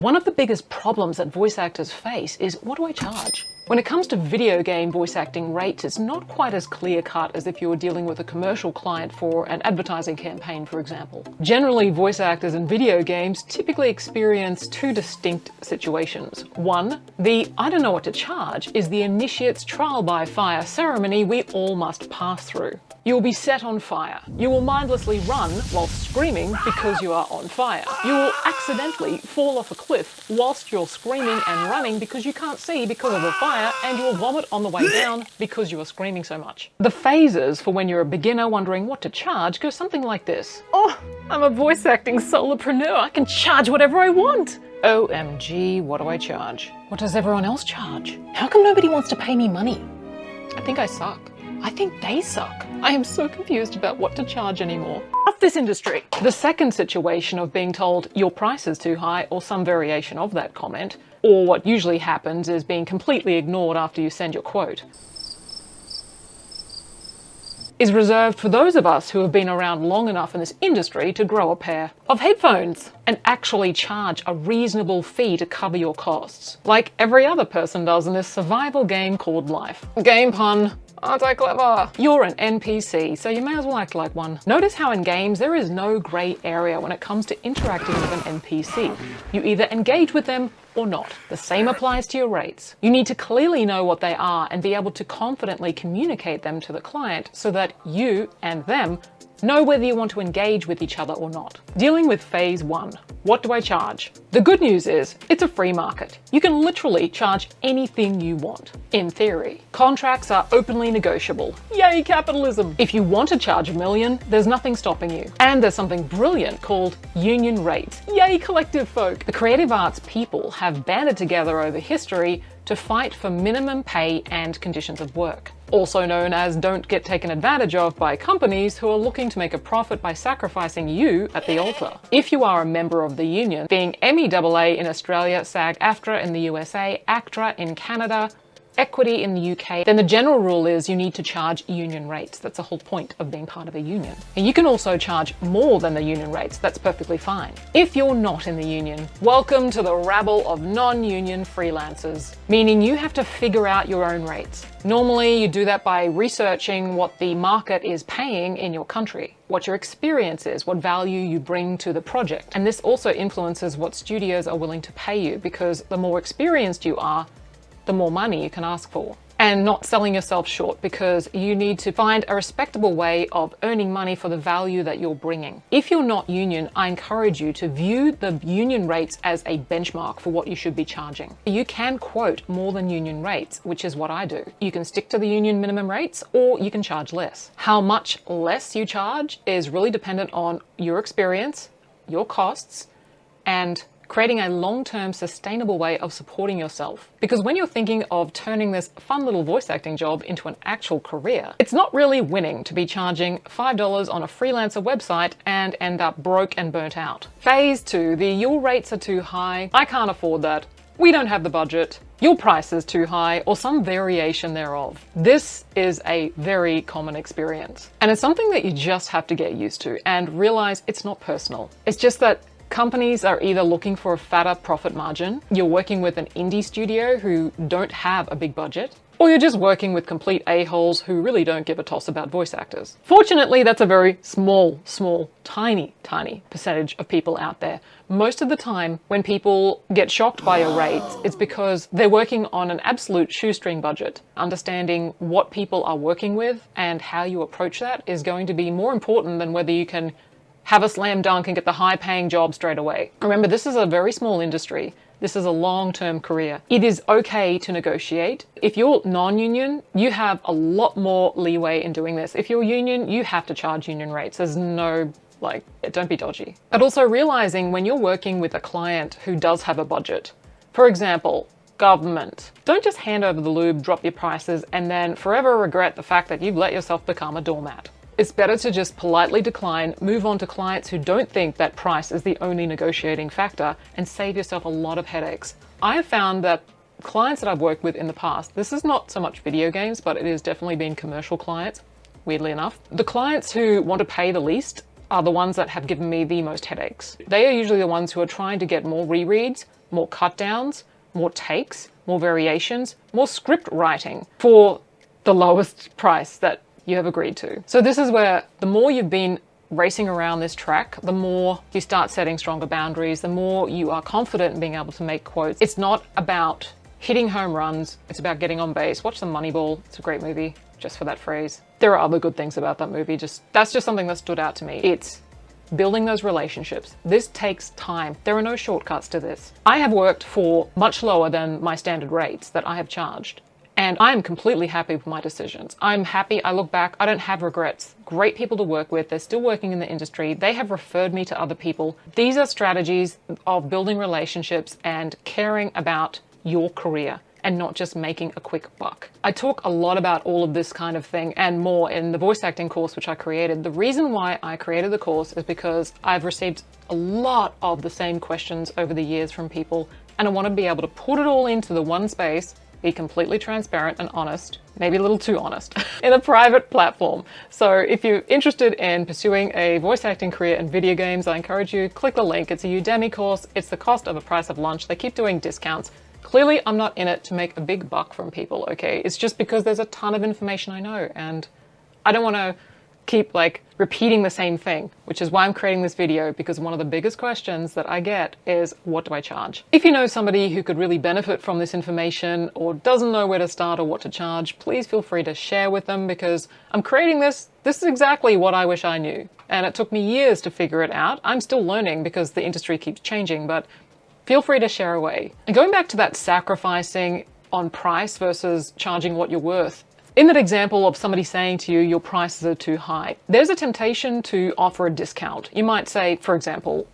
One of the biggest problems that voice actors face is, what do I charge? When it comes to video game voice acting rates, it's not quite as clear-cut as if you were dealing with a commercial client for an advertising campaign, for example. Generally, voice actors in video games typically experience two distinct situations. One, the I don't know what to charge is the initiate's trial by fire ceremony we all must pass through. You will be set on fire. You will mindlessly run while screaming because you are on fire. You will accidentally fall off a cliff whilst you're screaming and running because you can't see because of the fire, and you will vomit on the way down because you are screaming so much. The phases for when you're a beginner wondering what to charge go something like this. Oh, I'm a voice acting solopreneur. I can charge whatever I want. OMG, what do I charge? What does everyone else charge? How come nobody wants to pay me money? I think I suck. I think they suck. I am so confused about what to charge anymore. F this industry. The second situation of being told your price is too high or some variation of that comment, or what usually happens is being completely ignored after you send your quote, is reserved for those of us who have been around long enough in this industry to grow a pair of headphones and actually charge a reasonable fee to cover your costs, like every other person does in this survival game called life. Game pun. Aren't I clever? You're an NPC, so you may as well act like one. Notice how in games there is no grey area when it comes to interacting with an NPC. You either engage with them or not. The same applies to your rates. You need to clearly know what they are and be able to confidently communicate them to the client so that you and them know whether you want to engage with each other or not. Dealing with phase one. What do I charge? The good news is, it's a free market. You can literally charge anything you want. In theory, contracts are openly negotiable. Yay, capitalism! If you want to charge $1 million, there's nothing stopping you. And there's something brilliant called union rates. Yay, collective folk! The creative arts people have banded together over history to fight for minimum pay and conditions of work. Also known as don't get taken advantage of by companies who are looking to make a profit by sacrificing you at the altar. If you are a member of the union, being MEAA in Australia, sag-aftra in the USA, ACTRA in Canada, equity in the UK, then the general rule is you need to charge union rates. That's the whole point of being part of a union. And you can also charge more than the union rates. That's perfectly fine. If you're not in the union, welcome to the rabble of non-union freelancers, meaning you have to figure out your own rates. Normally, you do that by researching what the market is paying in your country, what your experience is, what value you bring to the project. And this also influences what studios are willing to pay you, because the more experienced you are, the more money you can ask for. And not selling yourself short, because you need to find a respectable way of earning money for the value that you're bringing. If you're not union, I encourage you to view the union rates as a benchmark for what you should be charging. You can quote more than union rates, which is what I do. You can stick to the union minimum rates, or you can charge less. How much less you charge is really dependent on your experience, your costs, and creating a long-term sustainable way of supporting yourself. Because when you're thinking of turning this fun little voice acting job into an actual career, it's not really winning to be charging $5 on a freelancer website and end up broke and burnt out. Phase two, your rates are too high, I can't afford that, we don't have the budget, your price is too high, or some variation thereof. This is a very common experience. And it's something that you just have to get used to and realize it's not personal. It's just that companies are either looking for a fatter profit margin, you're working with an indie studio who don't have a big budget, or you're just working with complete a-holes who really don't give a toss about voice actors. Fortunately, that's a very small, tiny percentage of people out there. Most of the time, when people get shocked by your rates, it's because they're working on an absolute shoestring budget. Understanding what people are working with and how you approach that is going to be more important than whether you can have a slam dunk and get the high paying job straight away. Remember, this is a very small industry. This is a long-term career. It is okay to negotiate. If you're non-union, you have a lot more leeway in doing this. If you're union, you have to charge union rates. There's no, don't be dodgy. But also realizing when you're working with a client who does have a budget, for example, government, don't just hand over the lube, drop your prices, and then forever regret the fact that you've let yourself become a doormat. It's better to just politely decline, move on to clients who don't think that price is the only negotiating factor, and save yourself a lot of headaches. I have found that clients that I've worked with in the past, this is not so much video games, but it has definitely been commercial clients, weirdly enough. The clients who want to pay the least are the ones that have given me the most headaches. They are usually the ones who are trying to get more rereads, more cut downs, more takes, more variations, more script writing for the lowest price that you have agreed to. So this is where the more you've been racing around this track, the more you start setting stronger boundaries, the more you are confident in being able to make quotes. It's not about hitting home runs, it's about getting on base. Watch the Moneyball, it's a great movie, just for that phrase. There are other good things about that movie, that's just something that stood out to me. It's building those relationships. This takes time. There are no shortcuts to this. I have worked for much lower than my standard rates that I have charged, and I am completely happy with my decisions. I'm happy, I look back, I don't have regrets. Great people to work with, they're still working in the industry, they have referred me to other people. These are strategies of building relationships and caring about your career and not just making a quick buck. I talk a lot about all of this kind of thing and more in the voice acting course which I created. The reason why I created the course is because I've received a lot of the same questions over the years from people, and I want to be able to put it all into the one space, be completely transparent and honest, maybe a little too honest, in a private platform. So if you're interested in pursuing a voice acting career in video games, I encourage you, click the link. It's a Udemy course. It's the cost of a price of lunch. They keep doing discounts. Clearly, I'm not in it to make a big buck from people, okay? It's just because there's a ton of information I know, and I don't want to keep repeating the same thing, which is why I'm creating this video, because one of the biggest questions that I get is, what do I charge? If you know somebody who could really benefit from this information or doesn't know where to start or what to charge, please feel free to share with them, because I'm creating this. This is exactly what I wish I knew. And it took me years to figure it out. I'm still learning because the industry keeps changing, but feel free to share away. And going back to that sacrificing on price versus charging what you're worth, in that example of somebody saying to you, your prices are too high, there's a temptation to offer a discount. You might say, for example,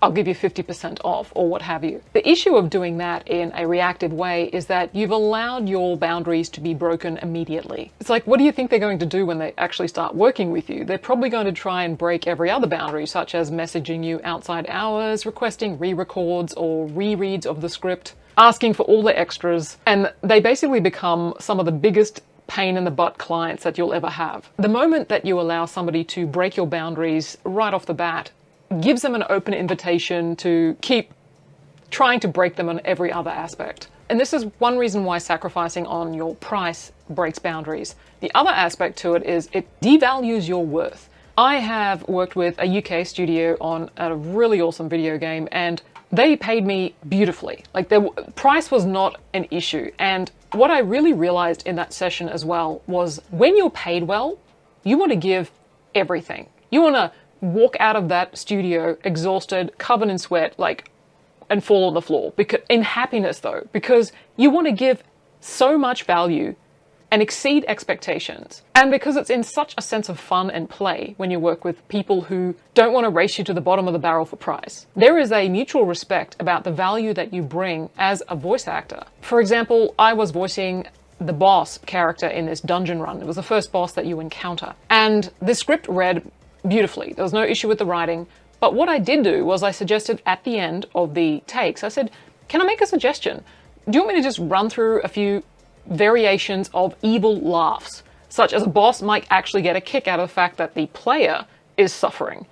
I'll give you 50% off or what have you. The issue of doing that in a reactive way is that you've allowed your boundaries to be broken immediately. It's like, what do you think they're going to do when they actually start working with you? They're probably going to try and break every other boundary, such as messaging you outside hours, requesting re-records or rereads of the script, asking for all the extras, and they basically become some of the biggest pain in the butt clients that you'll ever have. The moment that you allow somebody to break your boundaries right off the bat gives them an open invitation to keep trying to break them on every other aspect. And this is one reason why sacrificing on your price breaks boundaries. The other aspect to it is it devalues your worth. I have worked with a UK studio on a really awesome video game, and they paid me beautifully. Their price was not an issue. And what I really realized in that session as well was, when you're paid well, you want to give everything. You want to walk out of that studio exhausted, covered in sweat, and fall on the floor. Because in happiness though, because you want to give so much value and exceed expectations. And because it's in such a sense of fun and play when you work with people who don't want to race you to the bottom of the barrel for price. There is a mutual respect about the value that you bring as a voice actor. For example, I was voicing the boss character in this dungeon run. It was the first boss that you encounter. And the script read beautifully. There was no issue with the writing. But what I did do was I suggested at the end of the takes, I said, can I make a suggestion? Do you want me to just run through a few variations of evil laughs, such as a boss might actually get a kick out of the fact that the player is suffering?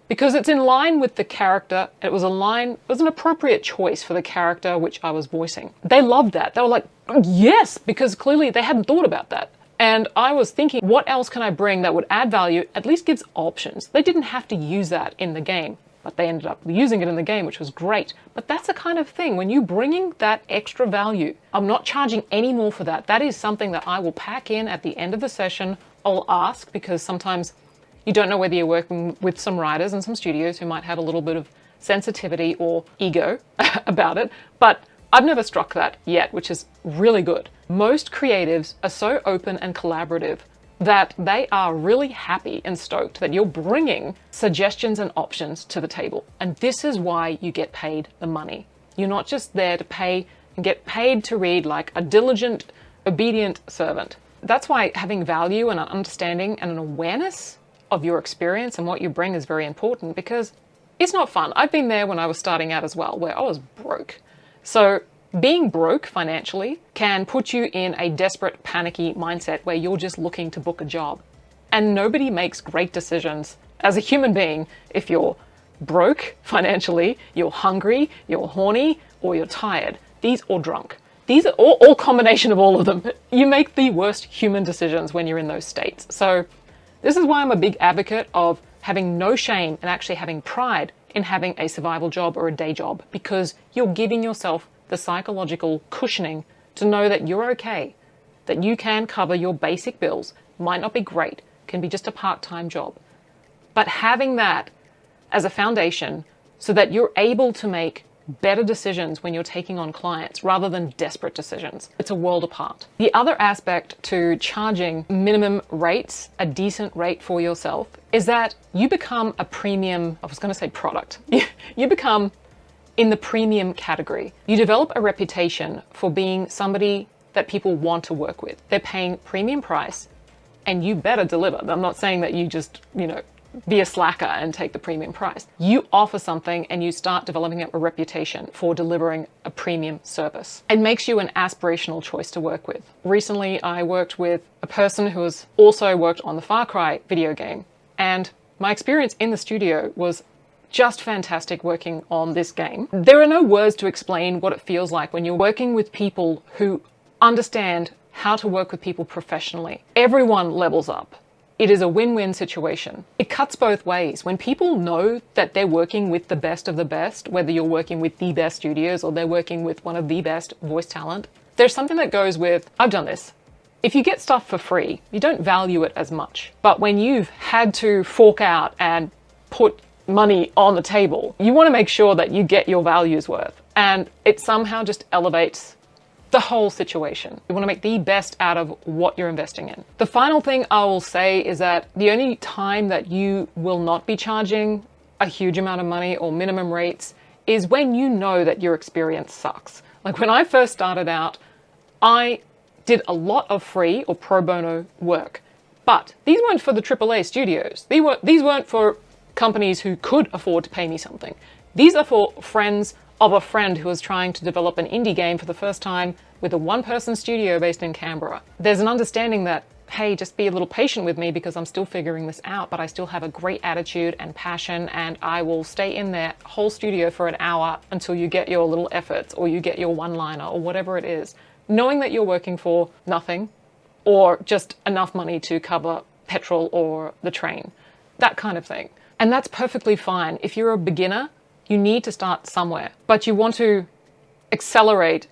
Because it's in line with the character. It was an appropriate choice for the character which I was voicing. They loved that. They were like, yes, because clearly they hadn't thought about that. And I was thinking, what else can I bring that would add value, at least gives options? They didn't have to use that in the game, but they ended up using it in the game, which was great. But that's the kind of thing, when you're bringing that extra value, I'm not charging any more for that. That is something that I will pack in at the end of the session. I'll ask, because sometimes you don't know whether you're working with some writers and some studios who might have a little bit of sensitivity or ego about it, but I've never struck that yet, which is really good. Most creatives are so open and collaborative that they are really happy and stoked that you're bringing suggestions and options to the table. And this is why you get paid the money. You're not just there to pay and get paid to read like a diligent, obedient servant. That's why having value and an understanding and an awareness of your experience and what you bring is very important, because it's not fun. I've been there when I was starting out as well, where I was broke. So being broke financially can put you in a desperate, panicky mindset where you're just looking to book a job. And nobody makes great decisions as a human being, if you're broke financially, you're hungry, you're horny, or you're tired, or drunk. These are all combination of all of them. You make the worst human decisions when you're in those states. So this is why I'm a big advocate of having no shame and actually having pride in having a survival job or a day job, because you're giving yourself the psychological cushioning to know that you're okay, that you can cover your basic bills. Might not be great, can be just a part-time job. But having that as a foundation so that you're able to make better decisions when you're taking on clients rather than desperate decisions. It's a world apart. The other aspect to charging minimum rates, a decent rate for yourself, is that you become a premium, I was going to say product. You become in the premium category. You develop a reputation for being somebody that people want to work with. They're paying premium price and you better deliver. I'm not saying that you just, be a slacker and take the premium price. You offer something and you start developing a reputation for delivering a premium service. It makes you an aspirational choice to work with. Recently, I worked with a person who has also worked on the Far Cry video game, and my experience in the studio was just fantastic working on this game. There are no words to explain what it feels like when you're working with people who understand how to work with people professionally. Everyone levels up. It is a win-win situation. It cuts both ways. When people know that they're working with the best of the best, whether you're working with the best studios or they're working with one of the best voice talent, there's something that goes with, I've done this. If you get stuff for free, you don't value it as much. But when you've had to fork out and put money on the table, you want to make sure that you get your value's worth. And it somehow just elevates the whole situation. You want to make the best out of what you're investing in. The final thing I will say is that the only time that you will not be charging a huge amount of money or minimum rates is when you know that your experience sucks. Like when I first started out, I did a lot of free or pro bono work, but these weren't for the AAA studios. These weren't for companies who could afford to pay me something. These are for friends of a friend who was trying to develop an indie game for the first time with a one-person studio based in Canberra. There's an understanding that, hey, just be a little patient with me because I'm still figuring this out, but I still have a great attitude and passion, and I will stay in their whole studio for an hour until you get your little efforts or you get your one-liner or whatever it is. Knowing that you're working for nothing or just enough money to cover petrol or the train, that kind of thing. And that's perfectly fine. If you're a beginner, you need to start somewhere, but you want to accelerate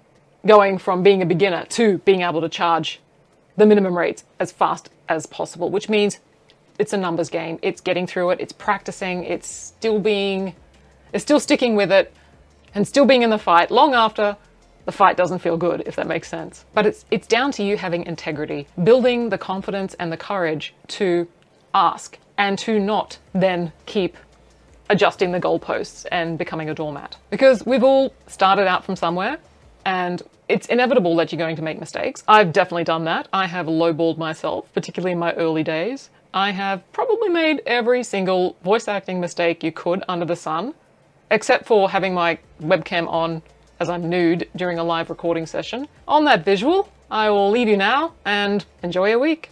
going from being a beginner to being able to charge the minimum rates as fast as possible, which means it's a numbers game. It's getting through it. It's practicing. It's still sticking with it and still being in the fight long after the fight doesn't feel good, if that makes sense. But it's down to you having integrity, building the confidence and the courage to ask and to not then keep adjusting the goalposts and becoming a doormat. Because we've all started out from somewhere and it's inevitable that you're going to make mistakes. I've definitely done that. I have lowballed myself, particularly in my early days. I have probably made every single voice acting mistake you could under the sun, except for having my webcam on as I'm nude during a live recording session. On that visual, I will leave you now and enjoy your week.